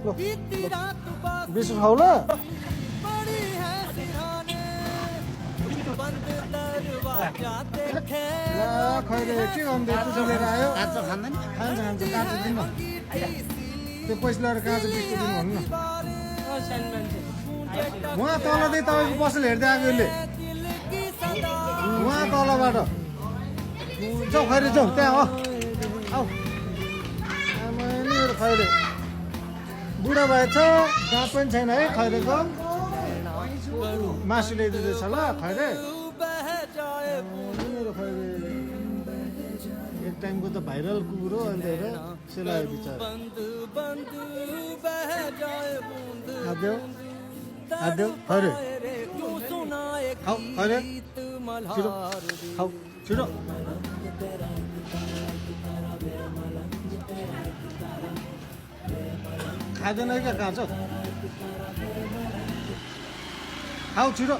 ल बिस्कुट खाऊ ल ला खैरे के गर्नु तुझो लिएर आयो काँचो खाँदैन खान्छ खान्छ काँचो दिनु न त्यो पैसा लगाएर काँचो बिस्कुट दिनु भन्नु न उहाँ तलदेखि तपाईँको पसल हेर्दै आएको यसले उहाँ तलबाट जाऊ खैरे जाऊ त्यहाँ हो आऊ आमा नि मेरो खैरे बुढा भएछ दाँत पनि छैन है खैरेको मासु ल्याइदिँदैछ ल खैरे मेरो खैरे एक टाइमको त भाइरल कुकुर हो अन्त हेर सेलायो बिचरा खादेऊ खादेऊ खैरे खाऊ खैरे छिटो खाऊ छिटो खाँदैन क्या काँचो खाऊ छिटो